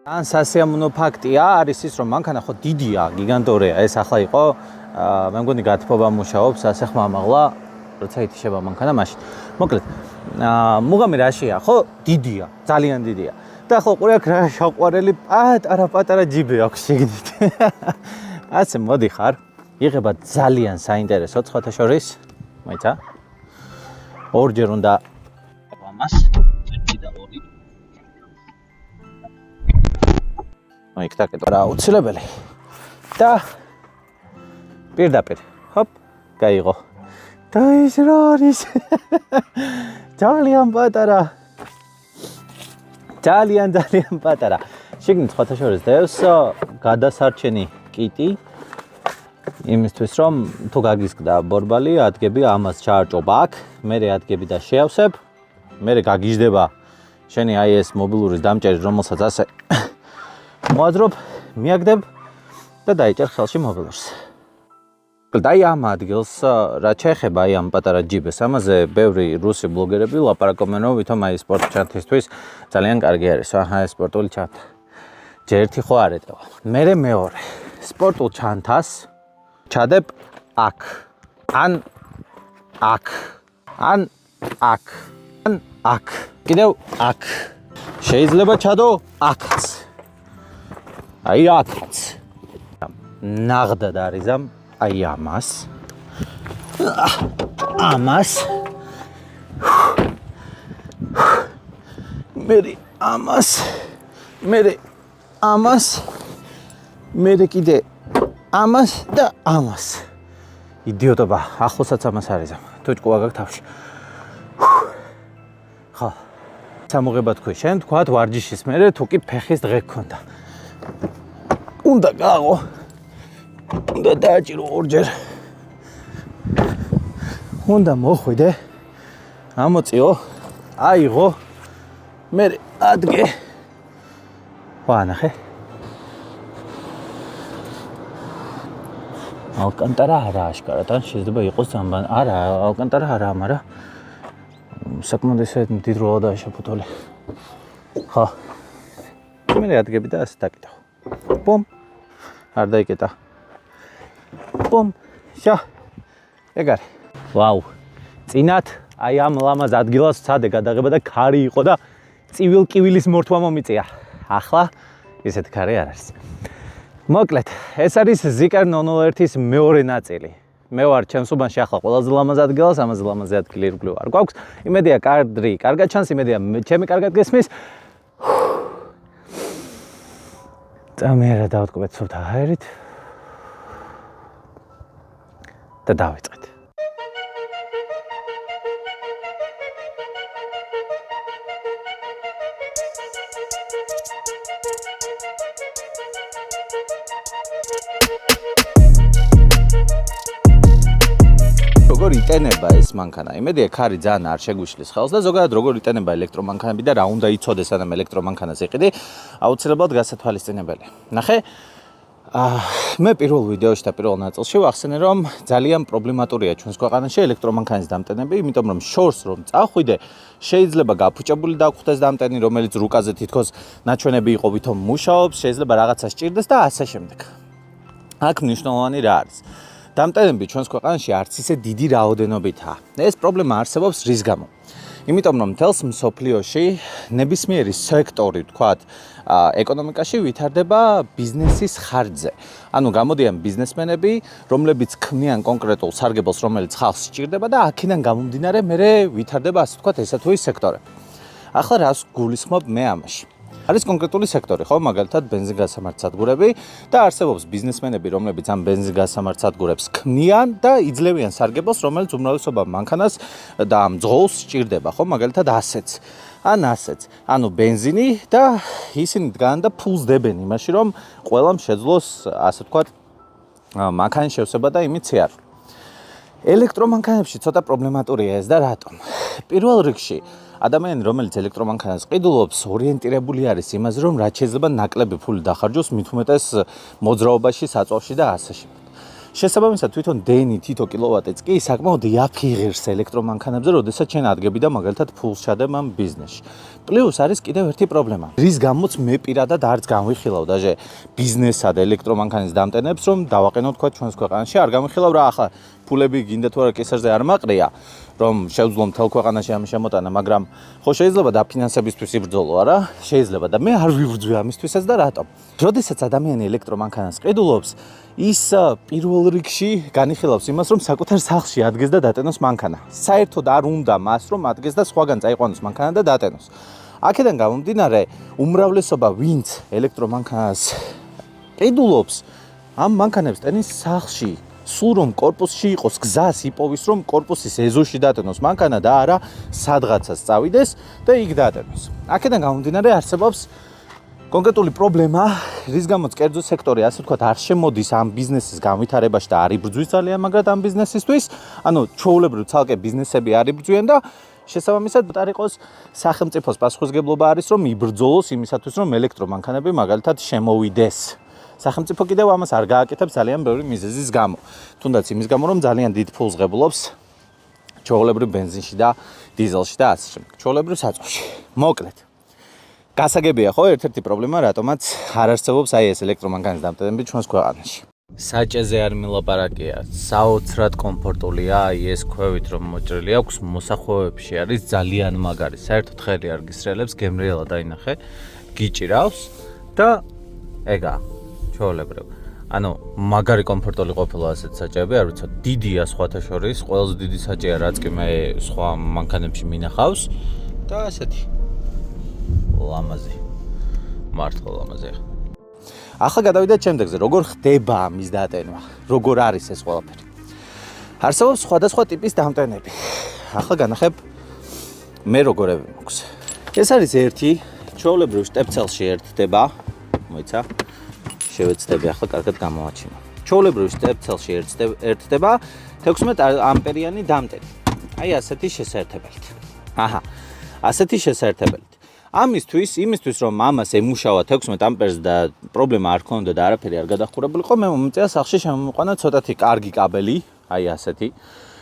ან სასიამოვნო ფაქტია არის ის, რომ მანქანა ხო დიდია, გიგანტურია. ეს ახლა იყო, მე მგონი გათბობა მუშაობს, ასე ხმამაღლა, როცა ითიშება მანქანა მაშინ. მოკლედ, მუღამი რაშია, ხო? დიდია, ძალიან დიდია. და ხო ყურე აქ რა შაყვარელი პატარა ჯიბი აქვს შეგნით. ასე მოდი ხარ. იღება ძალიან საინტერესო ცხოთა შორის. მოიცა? ორჯერ უნდა ამას, ერთი და ორი. იქ დაკეტვა რა აუცილებელი და პირდაპირ ჰოპ გაიღო და ის რა არის ძალიან პატარა შეგნით ხოთა შორის დევს გადასარჩენი კიტი იმისთვის რომ თუ გაგიზგდა ბორბალი ადგები ამას ჩაარჭობ აქ მე ადგები და შეავსებ მე გაგიჟდება შენი აი ეს მობილურის დამჭერი რომელსაც ასე მოაძრობ, მიაგდებ და დაიჭერ ხელში მობილურს. დაი ამ ადგილს რა შეეხება აი ამ პატარა ჯიბეს, ამაზე ბევრი რუსი ბლოგერები ლაპარაკობენ, რომ ვითომ აი სპორტ ჩანთისთვის ძალიან კარგი არის. აჰა, ეს სპორტული ჩანთა. ჯერ ერთი ხო არ ეტევა. მერე მეორე. სპორტულ ჩანთას ჩადებ აქ. ან აქ. ან აქ. ან აქ. კიდევ აქ. შეიძლება ჩადო აქაც. აი აქაც ნაღდად არიზამ აი ამას მე კიდე ამას და ამას იდიოტობა ახლოსაც ამას არიზამ თუ ჭკუა გაქვს თავში ხო სამოგება თქვი შენ თქვათ ვარჯიშის მერე თუ კი ფეხის დღე გქონდა უნდა გააღო უნდა დააჭირო ორჯერ უნდა მოხვიდე ამოწიო აიღო მე ადგე ვანახე ალკანტარა არა აშკარად ან შეიძლება იყოს ამბან არა ალკანტარა არა მაგრამ საკმაოდ ისე დიდ როლა დააშაფუთოლე ხო მე ადგები და ასე დაკიდავ პომ არ დაიკეტა პომ შა ეგარი ვაუ წინათ აი ამ ლამაზ ადგილას სცადე გადაღება და ქარი იყო და წივილ კივილის მორთვა მომიწია ახლა ესეთ ქარი არ არის მოკლედ ეს არის Zeekr 001-ის მეორე ნაწილი მე ვარ ჩემს უბანში ახლა ყველაზე ლამაზ ადგილას ამაზე ლამაზი ადგილი ირგვლივ არ გვაქვს იმედია კადრი კარგად ჩანს იმედია ჩემი კარგად გესმის ამერა დავტკბეთ სუფთა აერით და დავიწყეთ. როგორ იტენება ეს მანქანა? იმედია ქარი ძალიან არ შეგვიშლის ხელს და ზოგადად როგორ იტენება ელექტრომანქანები და რა უნდა იცოდეს სანამ ელექტრომანქანას იყიდი, აუცილებლად გასათვალისწინებელია. ნახე, მე პირველ ვიდეოში და პირველ ნაწილში ვახსენე რომ ძალიან პრობლემატურია ჩვენს ქვეყანაში ელექტრომანქანის დამტენები, იმიტომ რომ შორს რომ წახვიდე, შეიძლება გაფუჭებული დაგხვდეს დამტენი, რომელიც რუკაზე თითქოს ნაჩვენები იყო ვითომ მუშაობს, შეიძლება რაღაცა სჭირდეს და ასე შემდეგ. აქ მნიშვნელოვანი რა არის? დამტენები ჩვენს ქვეყანაში არც ისე დიდი რაოდენობითაა. ეს პრობლემა არსებობს რის გამო? იმიტომ რომ მთელს მსოფლიოში ნებისმიერი სექტორი, თქვათ, ეკონომიკაში ვითარდება ბიზნესის ხარჯზე. ანუ გამოდიან ბიზნესმენები, რომლებიც ქმნიან კონკრეტულ სარგებელს, რომელიც ხალხს სჭირდება და აქედან გამომდინარე მერე ვითარდება, ასე ვთქვათ, ესა თუ ის სექტორები. ახლა რას გულისხმობ მე ამაში? არის კონკრეტული სექტორი, ხო, მაგალითად ბენზინგასამართსადგურები და არსებობს ბიზნესმენები, რომლებიც ამ ბენზინგასამართსადგურებს ქმნიან და იძლევიან სარგებელს, რომელიც უმრავლესობა მანქანას და ამ ძღოლს სჭირდება, ხო, მაგალითად ასეც. ასეც. ანუ ბენზინი და ისინი დგან და ფულს დებენ იმაში, რომ ყველამ შეძლოს, ასე ვთქვათ, მანქანის შევსება და იმით სიარული. ელექტრომანქანებში ცოტა პრობლემატურია ეს და რატომ? პირველ რიგში ადამიანი, რომელიც ელექტრომანქანას ყიდულობს, ორიენტირებული არის იმაზე, რომ რაც შეიძლება ნაკლები ფული დახარჯოს, მით უმეტეს მოძრაობაში, საწვავში და ასე შემდეგ. შესაბამისად თვითონ დენი თითო კილოვატიც კი საკმაოდ იაფიღებს ელექტრომანქანებზე, როდესაც შენ ადგები და მაგალითად ფულს ჩადებ ამ ბიზნესში. პლუს არის კიდევ ერთი პრობლემა, რის გამოც მე პირადად არც განვიხილავ დაჟე ბიზნესსა და ელექტრომანქანის დამტენებს, რომ დავაყენო თქვა ჩვენს ქვეყანაში, არ განვიხილავ რა ახლა ფულები გინდა თუ არა კისერზე არ მაყრია, რომ შევძლო მთელ ქვეყანაში ამის შემოტანა, მაგრამ ხო შეიძლება დაფინანსებისთვის იბრძოლო, არა? შეიძლება და მე არ ვიბრძვი ამისთვისაც და რატომ? როდესაც ადამიანი ელექტრომანქანას ყიდულობს, ის პირველ რიგში განიხილავს იმას, რომ საკუთარ სახლში ადგეს და დატენოს მანქანა. საერთოდ არ უნდა მას, რომ ადგეს და სხვაგან წაიყვანოს მანქანა და დატენოს. აქედან გამომდინარე, უმრავლესობა ვინც ელექტრომანქანას ყიდულობს, ამ მანქანებს ტენის სახლში. სულ რომ კორპუსში იყოს გზას იპოვის, რომ კორპუსის ეზოში დატენოს მანქანა და არა სადღაცას წავიდეს და იქ დატენოს. აქედან გამომდინარე არსებობს კონკრეტული პრობლემა, რის გამოც კერძო სექტორი, ასე ვთქვათ, არ შემოდის ამ ბიზნესის განვითარებაში და არ იბრძვის ძალიან მაგრად ამ ბიზნესისთვის. ანუ ჩვეულებრივ ცალკე ბიზნესები არ იბრძვიან და შესაბამისად არ იყოს სახელმწიფოს პასუხისმგებლობა არის, რომ იბრძოლოს იმისათვის, რომ ელექტრომანქანები მაგალითად შემოვიდეს. სახელმწიფო კიდევ ამას არ გააკეთებს ძალიან ბევრი მიზეზის გამო. თუნდაც იმის გამო, რომ ძალიან დიდ ფულს ღებულობს ჩვეულებრივ ბენზინში და დიზელში და ასე შემდეგ. ჩვეულებრივ საწყოში. მოკლედ. გასაგებია ხო ერთ-ერთი პრობლემა, რატომაც არ არსებობს აი ეს ელექტრომანქანის დამტენები ჩვენს ქვეყანაში. საჭეზე არ მილაპარაკია, საოცრად კომფორტულია, აი ეს ქვევით რომ მოჭრილი აქვს, მოსახვევებში არის ძალიან მაგარი. საერთოდ ხელი არ გისრელებს, გემრიელად დაინახე, გიჭირავს და ეგა ჩვეულებრივ. ანუ მაგარი კომფორტული ყოფილა ასეთ საჭეები, არ ვიცი, დიდია სხვათა შორის, ყველაზე დიდი საჭეა რაც კი მე სხვა მანქანებში მინახავს და ასეთი ლამაზი. მართლა ლამაზი. ახლა გადავიდეთ შემდეგზე, როგორ ხდება ამის დატენვა, როგორ არის ეს ყველაფერი. არსებობს სხვადასხვა ტიპის დამტენები. ახლა განახებ მე როგორები მაქვს. ეს არის ერთი, ჩვეულებრივ შტეპცელში ერთდება, მოიცა? შევეცდები ახლა კარგად გამოვაჩინო. ჩვეულებრივ შტეპცელში ერთდება 16 ამპერიანი დამტენი. აი ასეთი შესაერთებელით. აჰა. ასეთი შესაერთებელით. იმისთვის რომ ამას ემუშავა 16 ამპერს და პრობლემა არ ქონდა და არაფერი არ გადახურებულიყო, მე მომიწია სახლში შემომიყვანა ცოტათი კარგი კაბელი, აი ასეთი,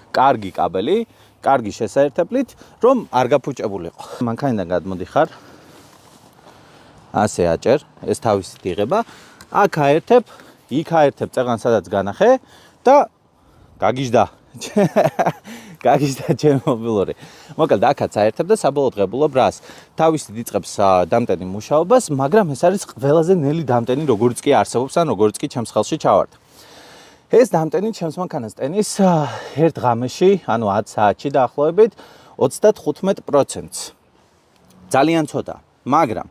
კარგი კაბელი, კარგი შესაერთებლით, რომ არ გაფუჭებულიყო. მანქანიდან გადმოდიხარ. ასე აჭერ, ეს თავისით იღება. აქ აერთებ, იქ აერთებ წეღანს, სადაც განახე და გაგიჟდა. გაგიჟდა ჩემი მობილური. მოკლედ აქაც აერთებ და საბოლოოდ ღებულობ რას? თავისით იწყებს დამტენი მუშაობას, მაგრამ ეს არის ყველაზე ნელი დამტენი, როგორც კი არსებობს, ან როგორც კი ჩემს ხელში ჩავარდა. ეს დამტენი ჩემს მანქანას ტენის ერთ ღამეში, ანუ 10 საათში დაახლოებით 35%. ძალიან ცოტა, მაგრამ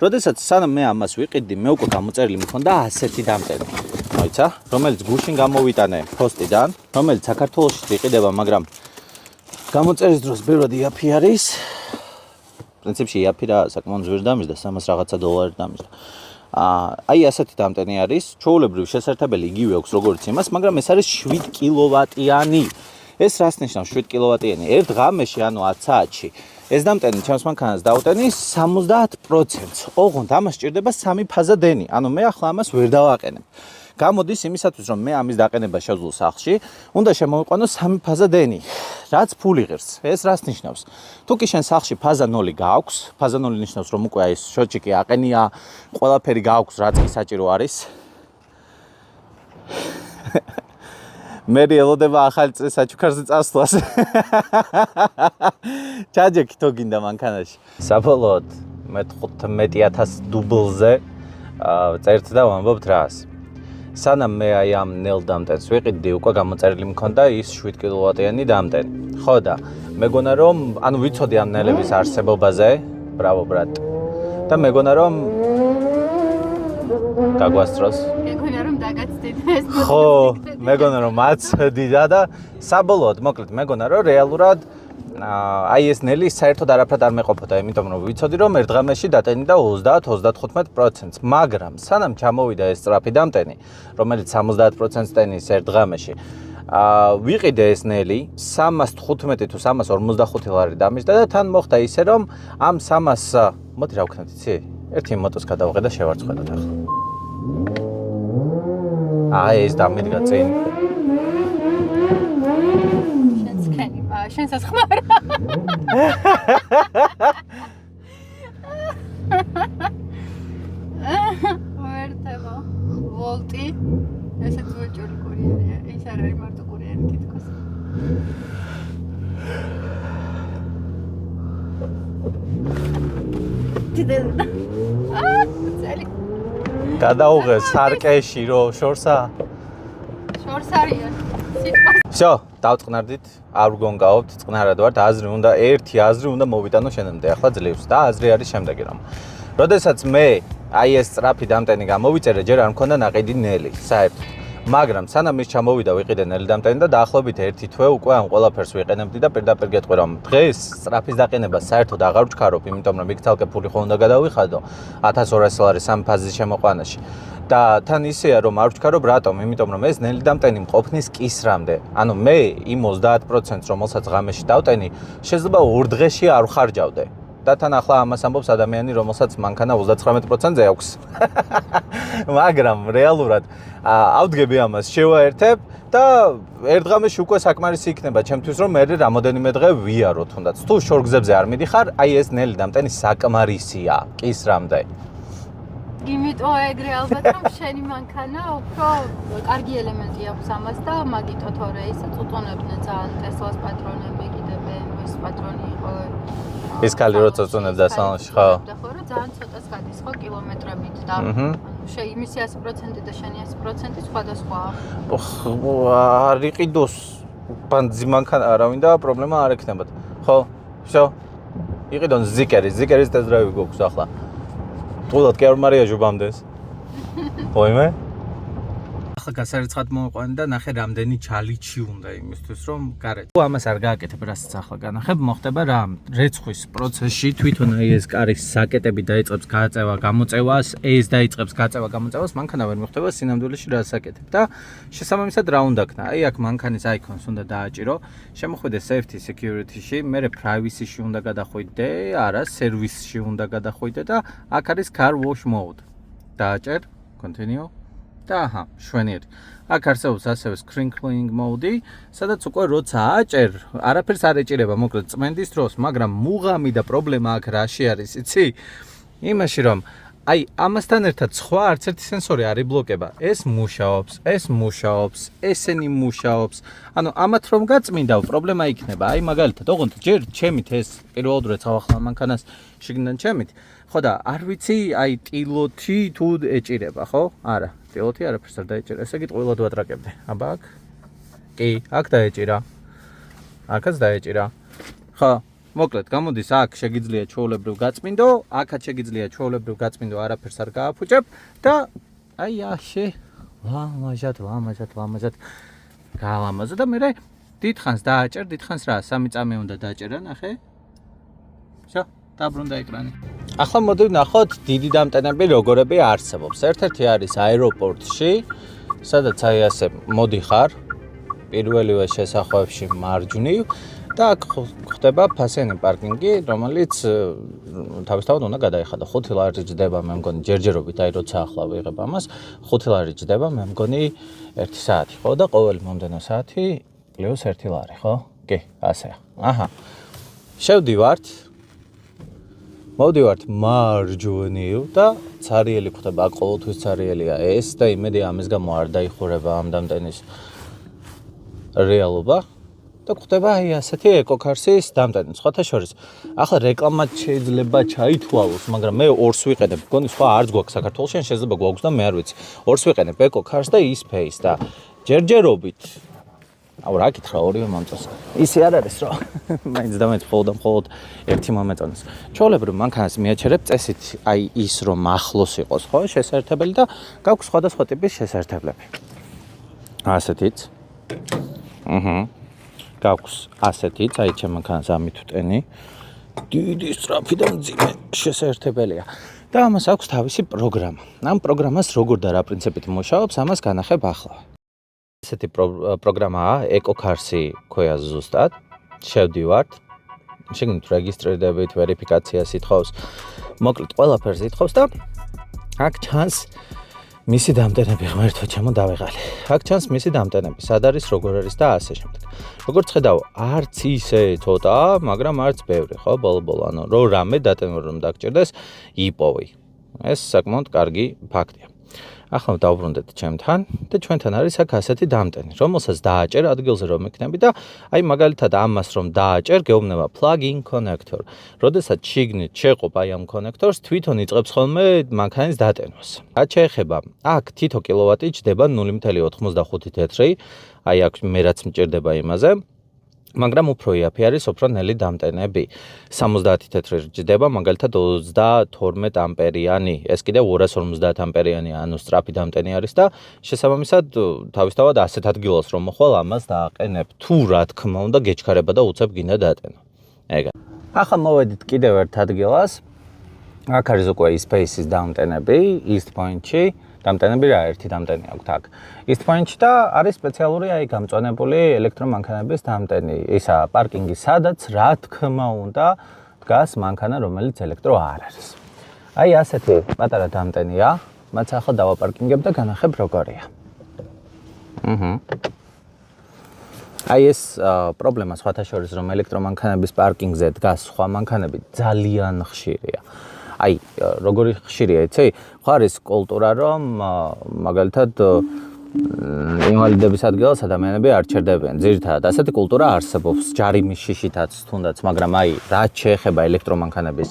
როდესაც სანამ მე ამას ვიყიდი, მე უკვე გამოწერილი მქონდა ასეთი დამტენი. მოიცა, რომელიც გუშინ გამოვიტანე ფოსტიდან, რომელიც საქართველოში იყიდება, მაგრამ გამოწერის დროს ბევრად იაფი არის. პრინციპში იაფი რა, საკმაოდ ზვირ დამიზდა, 300 რაღაცა დოლარი დამიზდა. აი ასეთი დამტენი არის, ჩვეულებრივ შესაერთებელი იგივე აქვს როგორც იმას, მაგრამ ეს არის 7 კილოვატიანი. ეს რას ნიშნავს 7 კილოვატიანი? ერთ ღამეში, ანუ 10 საათში ეს დამტენი ჩემს მანქანას დაუტენის 70%. ოღონდ ამას სჭირდება 3 ფაზა დენი. ანუ მე ახლა ამას ვერ დავაყენებ. გამოდის იმისათვის, რომ მე ამის დაყენება შევძლო სახლში, უნდა შემოვიყვანო 3 ფაზა დენი. რაც ფული ღირს. ეს რას ნიშნავს? თუ კი შენ სახლში ფაზა 0 გააქვს, ფაზა 0 ნიშნავს, რომ უკვე ეს შოჩიკი აყენია, ყველაფერი გააქვს, რაც კი საჭირო არის. მე ელოდება ახალი წლის საჩუქარზე წასვლას. ჩაჯექი თუ გინდა მანქანაში. საბოლოოდ მე 15,000 დუბლზე წერთ და ვამბობთ რას. სანამ მე აი ამ ნელ დამტენს ვიყიდი, უკვე გამოწერილი მქონდა ის 7 კილოვატიანი დამტენი. ხო და მეგონა რომ, ანუ ვიცოდი ამ ნელების არსებობაზე, ბრავო ბრატ. და მეგონა რომ გაგვასწროს. მეგონა რომ დაგაცდით ეს. ხო, მეგონა რომ აცდიდა და საბოლოოდ, მოკლედ მეგონა რომ რეალურად აი ეს ნელი საერთოდ არაფრად არ მეყოფოდა, იმიტომ რომ ვიცოდი რომ ერთ ღამეში დატენიდა 30-35%, მაგრამ სანამ ჩამოვიდა ეს სწრაფი დამტენი, რომელიც 70%-ს ტენის ერთ ღამეში, ვიყიდე ეს ნელი 315 თუ 345 ლარი დამიზდა და თან მოხდა ისე რომ ამ 300 მოდი რა ვქნათ იცი? ერთი მოტოს გადავღე და შევარცხნოთ ახლა. ეს დამიდგა წინ. შენ სასხმარა. ვერტება. ვოლტი. ესეც უეჭური კურიერია. ის არ არის მარტო კურიერი თითქოს. წელი. გადაუღე სარკეში რო შორსა. შორს არიან. სიტყვა. Всё, დავწყნარდით, არ გონგაობთ, წყნარად ვართ, ერთი აზრი უნდა მოვიტანო შენამდე, ახლა ძლივს და აზრი არის შემდეგი რომ. როდესაც მე აი ეს სწრაფი დამტენი გამოვიწერე, ჯერ არ მქონდა ნაყიდი ნელი, საერთოდ. მაგრამ სანამ ის ჩამოვიდა ვიყიდე ნელი დამტენი და დაახლოებით 1 თვე უკვე ამ ყველაფერს ვიყენებდი და პირდაპირ გეტყვი რომ დღეს სწრაფის დაყენებას საერთოდ აღარ ვჩქარობ, იმიტომ რომ იქ თალკე ფული ხო უნდა გადავიხადო 1200 ლარი სამ ფაზის შემოყვანაში. და თან ისეა რომ არ ვჩქარობ რატომ? იმიტომ რომ ეს ნელი დამტენი მყოფნის კისრამდე. ანუ მე იმ 30%-ს რომელსაც ღამეში დავტენი, შეიძლება 2 დღეში არ ვხარჯავდე. და თან ახლა ამას ამბობს ადამიანი, რომელსაც მანქანა 39%-ზე აქვს. მაგრამ რეალურად ავდგები ამას, შევაერთებ და ერთ ღამეში უკვე საკმარისი იქნება ჩემთვის, რომ მე რამოდენიმე დღე ვიარო თუნდაც. თუ შორგზებზე არ მიდიხარ, აი ეს ნელი დამტენი საკმარისია კისრამდე. იმიტომ ეგრე ალბათ რომ შენი მანქანა უფრო კარგი ელემენტი აქვს ამას და მაგითო თორე ისე წუწუნებდნენ ძალიან ტესლას პატრონები კიდე BMW-ის პატრონი იყო ეს კალი რო წუწუნებდა სალონში ხო და ხო რა ძალიან ცოტას გადის ხო კილომეტრებით და იმისი 100% და შენი 100% სხვადასხვა არ იყიდოს ბანძი მანქანა არავინ და პრობლემა არ ექნებათ ხო всё იყიდონ ზიკერის ტესტ-დრაივი გვაქვს ახლა თულად კი არ მარიაჟობამდეს. ოიმე? ახლა გასარიცხად მოვიყვანე და ნახე რამდენი ჩალიჩი უნდა იმისთვის რომ გარეთ. თუ ამას არ გააკეთებ რასაც ახლა განახებ, მოხდება რა? რეცხვის პროცესში თვითონ აი ეს კარის საკეტები დაიწყებს გაწევა, გამოწევას, ეს დაიწყებს გაწევა, გამოწევას, მანქანა ვერ მიხვდება სინამდვილეში რა საკეთებ და შესაბამისად რა უნდა ქნა? აი აქ მანქანის აიკონს უნდა დააჭირო, შემოხვიდე safety security-ში, მერე privacy-ში უნდა გადახვიდე, არა, service-ში უნდა გადახვიდე და აქ არის car wash mode. დააჭერ, continue და აჰა, შვენიერი. აქ არსებობს ასევე sprinkling mode, სადაც უკვე როცა აჭერ, არაფერს არ ეჭირება, მოკლედ წმენდის დროს, მაგრამ მუღამი და პრობლემა აქ რაში არის, იცი? იმაში რომ აი ამასთან ერთად სხვა არც ერთი სენსორი არ იბლოკება. ეს მუშაობს, ესენი მუშაობს. ანუ ამათ რომ გაწმინდა, პრობლემა იქნება. აი მაგალითად, ოღონდ ჯერ ჩემით ეს პირველად რეცავ ახლა მანქანას შიგნიდან ჩემით. ხო და არ ვიცი, აი ტილოთი თუ ეჭირება, ხო? არა, ტილოთი არაფერს არ დაეჭირა. ესე იგი ტყუილად ვატრაკებდი. აბა აქ? კი, აქ დაეჭირა. აქაც დაეჭირა. ხო მოკლედ, გამოდის აქ შეგიძლია ჩვეულებრივ გაწმინდო, აქაც შეგიძლია ჩვეულებრივ გაწმინდო, არაფერს არ გააფუჭებ და აი აშე ვამაჟად გავამაზო და მე დიდხანს დააჭერ, დიდხანს რა, 3 წამი უნდა დააჭერა, ნახე? всё, დაბრუნდა ეკრანი. ახლა მოდი ვნახოთ დიდი დამტენები როგორები არსებობს. ერთ-ერთი არის აეროპორტში, სადაც აი ასე მოდიხარ, პირველივე შესახვევში მარჯვნივ და აქ ხდება ფასიანი პარკინგი, რომელიც თავისთავად უნდა გადაიხადო. 5 ლარი ჯდება, მე მგონი ჯერჯერობით, აი როცა ახლა ვიღებ ამას, 5 ლარი ჯდება, მე მგონი 1 საათი, ხო და ყოველი მომდენო საათი პლუს 1 ლარი, ხო? კი, ასეა. აჰა. მოვდივართ მარჯვნივ და ცარიელი ხდება, ყოველთვის ცარიელია ეს და იმედი ამის გამო არ დაიხურება ამ დამტენის რეალობა. და ხდება აი ასეთი ეკოკარსის დამტენი. სხვათა შორის, ახლა რეკლამად შეიძლება ჩაითვალოს, მაგრამ მე ორს ვიყენებ. მგონი სხვა არც გვაქვს საქართველოში, ან შეიძლება გვაქვს და მე არ ვიცი. ორს ვიყენებ ეკოკარს და e-space და ჯერჯერობით. აუ რა კითხა ორივე მომწონს. ისე არ არის რა. მაინც და მაინც მხოლოდ ერთი მომეწონს. ჩვეულებრივ მანქანას მიაჩერებ წესით, აი ის რომ ახლოს იყოს, ხო, შესაერთებელი და გაქვს სხვადასხვა ტიპის შესაერთებლები. ასეთიც. გაქვს ასეთიც, აი ჩემ მანქანას ამით ვტენი. დიდი სწრაფი და მძიმე შესაერთებელია. და ამას აქვს თავისი პროგრამა. ამ პროგრამას როგორ და რა პრინციპით მუშაობს, ამას განახებ ახლა. ესეთი პროგრამაა ეკოკარსი ქვია ზუსტად. შევდივართ. შეგნით რეგისტრირდებით, ვერიფიკაციას ითხოვს. მოკლედ ყველაფერს ითხოვს და აქ ჩანს მისი დამტენები ღმერთო ჩემო დავეღალე. აქ ჩანს მისი დამტენები, სად არის, როგორ არის და ასე შემდეგ. როგორც ხედავ, არც ისე ცოტაა, მაგრამ არც ბევრი, ხო, ბოლო-ბოლო, ანუ რო რამე დატენო რომ დაგჭირდეს, იპოვი. ეს საკმაოდ კარგი ფაქტია. ახლა დავბრუნდეთ ჩემთან და ჩვენთან არის აქ ასეთი დამტენი, რომელსაც დააჭერ ადგილზე რომ იქნები და აი მაგალითად ამას რომ დააჭერ, გეუბნება plug-in connector. როდესაც შიგნით შეყობ აი ამ კონექტორს, თვითონ იწყებს ხოლმე მანქანის დატენვას. რაც შეეხება, აქ თითო კილოვატი ჯდება 0.95 თეთრი, აი აქ მე რაც მჭირდება იმაზე. მაგრამ უფრო იაფი არის, უფრო ნელი დამტენები. 70 თეთრი ჯდება, მაგალითად 32 ამპერიანი, ეს კიდევ 250 ამპერიანი, ანუ სწრაფი დამტენი არის და შესაბამისად თავისთავად ასეთ ადგილას რომ მოხვალ, ამას დააყენებ. თუ რა თქმა უნდა გეჩქარება და უცებ გინდა დატენო. ეგა. ახლა მოვედით კიდევ ერთ ადგილას. აქ არის უკვე Space-ის დამტენები, East Point-ში. დამტენები რა, ერთი დამტენი აქვს აქ. East Point-ში და არის სპეციალური აი გამწვანებული ელექტრომანქანების დამტენი. ისა პარკინგი, სადაც რა თქმა უნდა დგას მანქანა, რომელიც ელექტრო არ არის. აი ასეთი პატარა დამტენია, მათ ახლა დავაპარკინგებ და განახებ როგორია. აი ეს პრობლემა სხვათა შორის რომ ელექტრომანქანების პარკინგზე დგას სხვა მანქანები ძალიან ხშირია. აი, როგორი ხშირია, იცი? ხო არის კულტურა, რომ მაგალითად ინვალიდების ადგილას ადამიანები არ ჩერდებიან. ძირითადად ასეთი კულტურა არსებობს ჯარიმის შიშითაც თუნდაც, მაგრამ აი, რაც შეეხება ელექტრომანქანების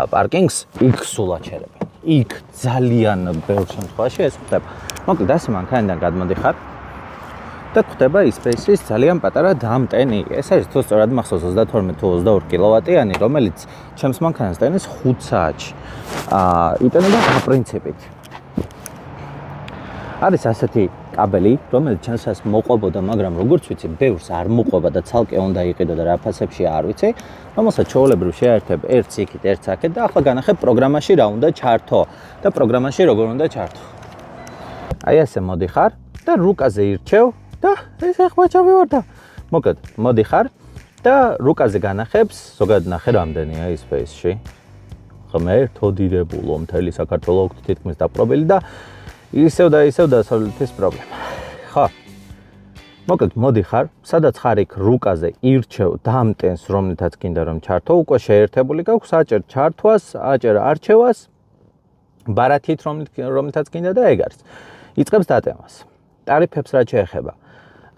პარკინგს, იქ სულ აჩერებენ. იქ ძალიან ბევრ შემთხვევაში ეს ხდება. მოკლედ, ასე მანქანიდან გადმოდიხარ და ხდება Space-ის ძალიან პატარა დამტენი. ეს არის თუ სწორად მახსოვს 32 თუ 22 კილოვატიანი, რომელიც ჩემს მანქანას ტენის 5 საათში. იტენება რა პრინციპით. არის ასეთი კაბელი, რომელიც ჩემსაც მოყვებოდა, მაგრამ როგორც ვიცი, ბევრს არ მოყვება და ცალკე უნდა იყიდო და რა ფასებში არ ვიცი, რომელსაც ჩვეულებრივ შეერთებ ერთს იქით, ერთს აქეთ და ახლა განახებ პროგრამაში რა უნდა ჩართო და პროგრამაში როგორ უნდა ჩართო. აი ასე მოდიხარ და რუკაზე ირჩევ და ეს ახლა ჩავივარ და მოკლედ მოდიხარ და რუკაზე განახებს, ზოგადად ნახე რამდენია Space-ში. ღმერთო დიდებულო, მთელი საქართველო აქვს თითქმის დაპყრობილი და ისევ დასავლეთის ეს პრობლემა. ხო. მოკლედ მოდიხარ, სადაც ხარ იქ რუკაზე ირჩევ დამტენს, რომლითაც გინდა რომ ჩართო, უკვე შეერთებული გაქვს, აჭერ ჩართვას, აჭერ არჩევას, ბარათით რომლითაც გინდა და ეგ არის. იწყებს დატევას. ტარიფებს რაც შეეხება.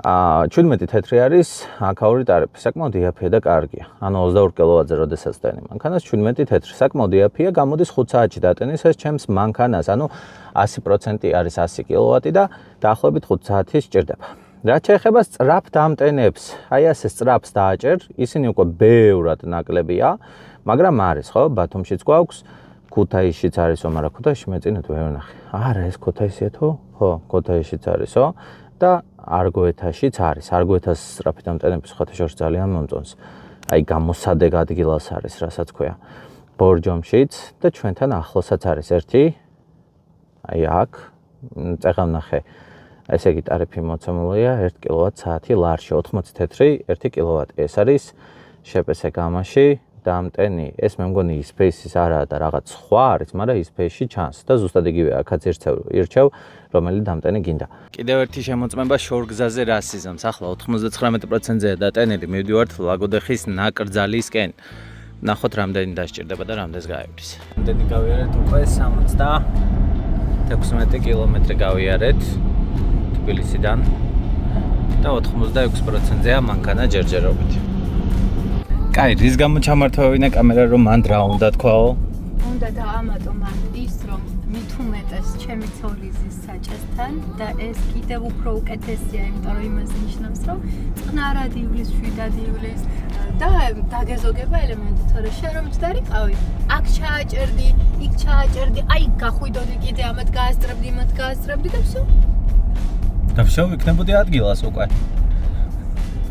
17 თეთრი არის აქაური ტარიფი, საკმაოდ იაფია და კარგია. ანუ 22 კილოვატზე როდესაც ტენი მანქანას 17 თეთრი, საკმაოდ იაფია, გამოდის 5 საათში დატენის ეს ჩემს მანქანას, ანუ 100% არის 100 კილოვატი და დაახლოებით 5 საათი სჭირდება. რაც შეეხება სწრაფ დამტენებს, აი ასე სწრაფს დააჭერ, ისინი უკვე ბევრად ნაკლებია, მაგრამ არის, ხო, ბათუმშიც გვაქვს, ქუთაისშიც არისო, მაგრამ ქუთაისში მე წინათ ვერ ვნახე. არა, ეს ქუთაისია თუ? ხო, ქუთაისშიც არისო და არგოეთაშიც არის. არგოეთას სწრაფი დამტენები სხვათა შორის ძალიან მომწონს. აი გამოსადეგ ადგილას არის, რასაც ქვია. ბორჯომშიც და ჩვენთან ახლოსაც არის ერთი. აი აქ წეღავ ნახე. ესე იგი ტარიფი მოცემულია 1 კილოვატ-საათი ლარში 80 თეთრი 1 კილოვატი. ეს არის შპს გამაში დამტენი. ეს მე მგონი Space-ის არაა და რაღაც სხვა არის, მაგრამ Space-ში ჩანს და ზუსტად იგივე აქაც ირჩევ რომელი დამტენი გინდა. კიდევ ერთი შემოწმება შორგზაზე რა სიზამს. ახლა 99%-ზეა დატენილი, მივდივართ ლაგოდეხის ნაკრძალისკენ. ნახოთ რამდენი დასჭირდება და რამდენს გაივლის. რამდენი გავიარეთ უკვე 76 კილომეტრი გავიარეთ თბილისიდან და 86%-ზეა მანქანა ჯერჯერობით. კაი, რის გამო ჩამართვევინა კამერა რომ მანდ რა უნდა თქვაო? უნდა დაამატო მან ის რომ მით უმეტეს ჩემი ცოლიზის საჭესთან და ეს კიდევ უფრო უკეთესია, იმიტომ რომ იმას ნიშნავს რომ წყნარად ივლის, შვიდად ივლის და დაგეზოგება ელემენტი, თორე შენ რომ ჯდარიყავი, აქ ჩააჭერდი, იქ ჩააჭერდი, აი გახვიდოდი კიდე ამათ გაასწრებდი და всё. და всё ვიქნებოდი ადგილას უკვე.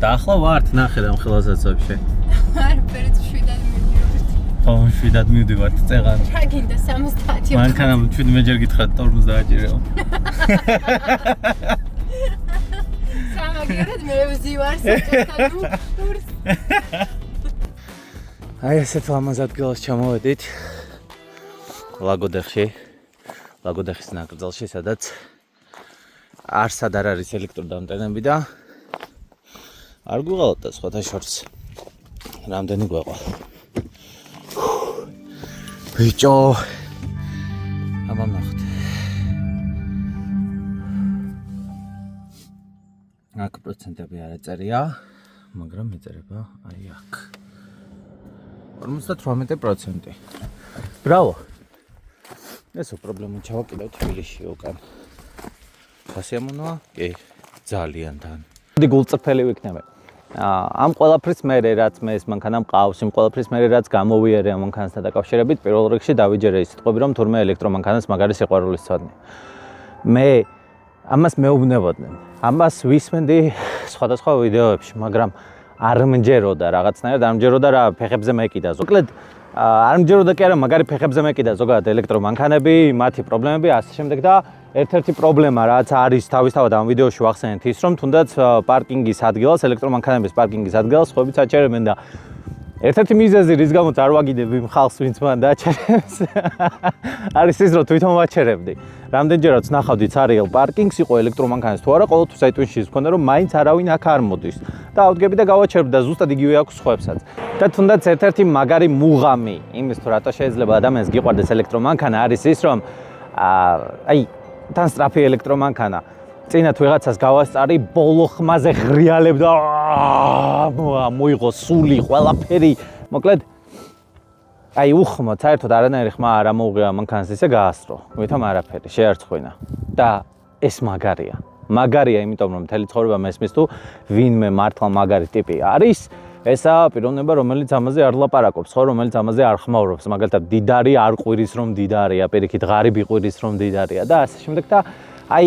და ახლა ვართ, ნახე და მხილასაც ვაფშე. არაფერით შვიდად მივდივართ. ხო, შვიდად მივდივართ წეღან. რა გინდა 70? მანქანამ ჩვიდმე ჯერ გითხრათ ტორმოს დააჭირეო. სამაგერად მე ვზივარ საჭესთან დურს. აი ესეთ ლამაზ ადგილას ჩამოვედით. ლაგოდეხში. ლაგოდეხის ნაკრძალში, სადაც არსად არ არის ელექტროდამტენები და არ გვიყავთ და სხვათა შორის რამდენი გვეყვა. ბიჭო, აბა ნახეთ. აქ პროცენტები არ ეწერია, მაგრამ ეწერება აი აქ. 58%. ბრავო. ესო პრობლემა ჩავაკიდავ თბილისში უკან. გასიამოვნოა? კი, ძალიან თან. მოდი გულწრფელი ვიქნები. ამ ყველაფრის მერე რაც მე ეს მანქანა მყავს, იმ ყველაფრის მერე რაც გამოვიარე ამ მანქანასთან დაკავშირებით, პირველ რიგში დავიჯერე ის სიტყვები, რომ თურმე ელექტრომანქანას მაგარი სიყვარულის ცოდნე. მე ამას მეუბნებოდნენ. ამას ვისმენდი სხვადასხვა ვიდეოებში, მაგრამ არ მჯეროდა რაღაცნაირად, არ მჯეროდა რა ფეხებზე მეკიდა. ზოგადად არ მჯეროდა კი არა, მაგარი ფეხებზე მეკიდა ზოგადად ელექტრომანქანები, მათი პრობლემები, ასე შემდეგ და ერთ-ერთი პრობლემა რაც არის თავისთავად ამ ვიდეოში ვახსენეთ ის, რომ თუნდაც პარკინგის ადგილას, ელექტრომანქანების პარკინგის ადგილას ხვებით აჩერებენ და ერთ-ერთი მიზეზი რის გამოც არ ვაგიდებ იმ ხალხს, ვინც მან დააჩერებს, არის ის, რომ თვითონ ვაჩერებდი. რამდენჯერაც ნახავდი ცარიელ პარკინგს, იყო ელექტრომანქანის თუ არა, ყოველთვის აი ტვინში მქონდა, რომ მაინც არავინ აქ არ მოდის. და ავდგები და გავაჩერებდი და ზუსტად იგივე აქვს სხვებსაც. და თუნდაც ერთ-ერთი მაგარი მუღამი იმის თუ რატო შეიძლება ადამიანს გიყვარდეს ელექტრომანქანა არის ის, რომ აი თან სწრაფი ელექტრომანქანა წინათ ვიღაცას გავასწარი, ბოლო ხმაზე ღრიალებ და მოიღო სული, ყველაფერი. მოკლედ აი უხმო, საერთოდ არანაირი ხმა არ ამოუღია მანქანას ისე გაასწრო. ვითომ არაფერი შეერცხვინა. და ეს მაგარია. მაგარია, იმიტომ რომ მთელი ცხოვრება მესმის თუ ვინმე მართლა მაგარი ტიპი არის, ესაა პიროვნება, რომელიც ამაზე არ ლაპარაკობს, ხო, რომელიც ამაზე არ ხმაურობს. მაგალითად, დიდარი არ ყვირის რომ დიდარია, პირიქით ღარიბი ყვირის რომ დიდარია და ასე შემდეგ და აი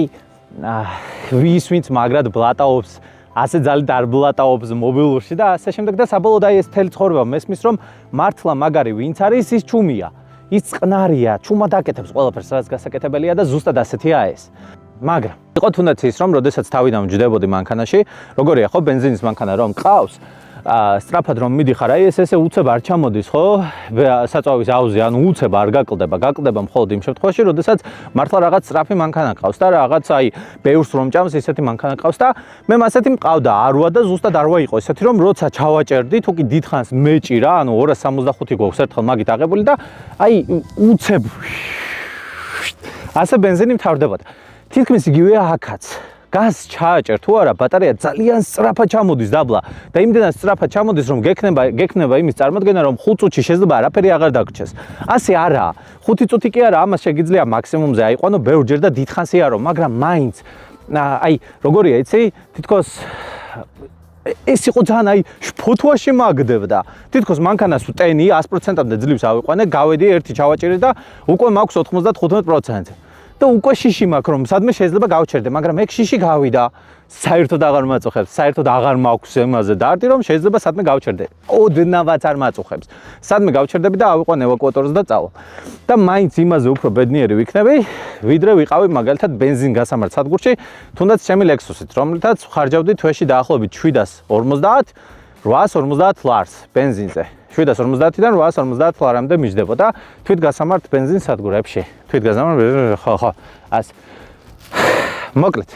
ვის ვინც მაგრად ბლატაობს, ასე ძალით არ ბლატაობს მობილურში და ასე შემდეგ და საბოლოოდ აი ეს მთელი ცხოვრება მესმის რომ მართლა მაგარი ვინც არის, ის ჩუმია. ის წყნარია, ჩუმად აკეთებს ყველაფერს, რაც გასაკეთებელია და ზუსტად ასეთია ეს. მაგრამ იყო თუნდაც ის რომ როდესაც თავიდან ვჯდებოდი მანქანაში, როგორია ხო ბენზინის მანქანა რომ ყავს, სწრაფად რომ მიდიხარ, აი ესე უცებ არ ჩამოდის, ხო? საწვავის აუზი, ანუ უცებ არ გაკლდება მხოლოდ იმ შემთხვევაში, როდესაც მართლა რაღაც სწრაფი მანქანა ყავს და რაღაც აი ბევრს რომ ჭამს ისეთი მანქანა ყავს და მე მასეთი მყავდა, არვა და ზუსტად არვა იყო ესეთი რომ როცა ჩავაჭერდი, თუ კი დიდხანს მეჭირა, ანუ 265 გვაქვს ერთხელ მაგით აღებული და აი უცებ ასე ბენზინი მთავრდებოდა. თითქმის იგივეა აქაც. გაზს ჩააჭერ თუ არა, ბატარეა ძალიან სწრაფად ჩამოდის დაბლა და იმდენად სწრაფად ჩამოდის, რომ გექნება იმის წარმოქმნა, რომ 5 წუთში შეიძლება არაფერი აღარ დაგრჩეს. ასე არაა. 5 წუთი კი არა, ამას შეგიძლია მაქსიმუმზე აიყვანო ბევრჯერ და დიდხანს იარო, მაგრამ მაინც აი როგორია, იცი? თითქოს ეს იყო ძალიან აი შფოთვაში მაგდებდა. თითქოს მანქანას ვტენი 100%-ამდე ძლივს ავიყვანე, გავედი ერთი ჩავაჭერე და უკვე მაქვს 95%. და უკვე შიში მაქვს რომ სადმე შეიძლება გავჩერდე, მაგრამ ეგ შიში გავიდა. საერთოდ აღარ მაწუხებს, საერთოდ აღარ მაქვს ემაზე დარდი რომ შეიძლება სადმე გავჩერდე. ოდნავაც არ მაწუხებს. სადმე გავჩერდები და ავიყვან ევაკუატორს და წავალ. და მაინც იმაზე უფრო ბედნიერი ვიქნები, ვიდრე ვიყავი მაგალითად ბენზინ გასამართ სადგურში, თუნდაც ჩემი ლექსუსით, რომლითაც ხარჯავდი თვეში დაახლოებით 750 850 ლარს ბენზინზე. 750-დან 850 ლარამდე მიჯდებოდა თვით გასამართ ბენზინ სადგურებში. თვით გასამართ ხო, ასე. მოკლედ.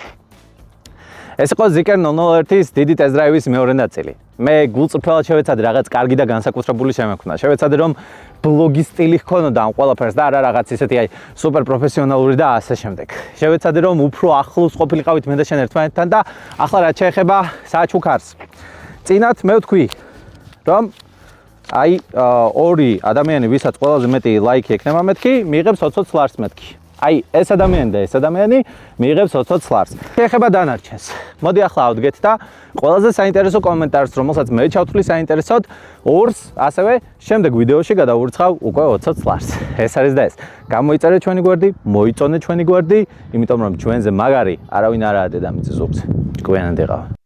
ეს იყო Zeekr 001-ის დიდი ტესტ-დრაივის მეორე ნაწილი. მე გულწრფელად შევეცადე რაღაც კარგი და განსაკუთრებული შემექმნა. შევეცადე რომ ბლოგის სტილი ჰქონოდა ამ ყველაფერს და არა რაღაც ისეთი აი სუპერ პროფესიონალური და ასე შემდეგ. შევეცადე რომ უფრო ახლოს ყოფილიყავით მე და შენ ერთმანეთთან და ახლა რაც შეეხება საჩუქარს. წინათ მე ვთქვი რომ აი ორი ადამიანი ვისაც ყველაზე მეტი ლაიქი ექნება მეთქი, მიიღებს 20 ლარს მეთქი. აი ეს ადამიანი და ეს ადამიანი მიიღებს 20 ლარს. ეხება დანარჩენს. მოდი ახლა ავდგეთ და ყველაზე საინტერესო კომენტარს, რომელსაც მე ჩავთვლი საინტერესოდ, ორს ასევე შემდეგ ვიდეოში გადავურცხავ უკვე 20 ლარს. ეს არის და ეს. გამოიწერეთ ჩვენი გვერდი, მოიწონეთ ჩვენი გვერდი, იმიტომ რომ ჩვენზე მაგარი არავინ არაა დედამიწის ზურგზე. კვიანად იყავ.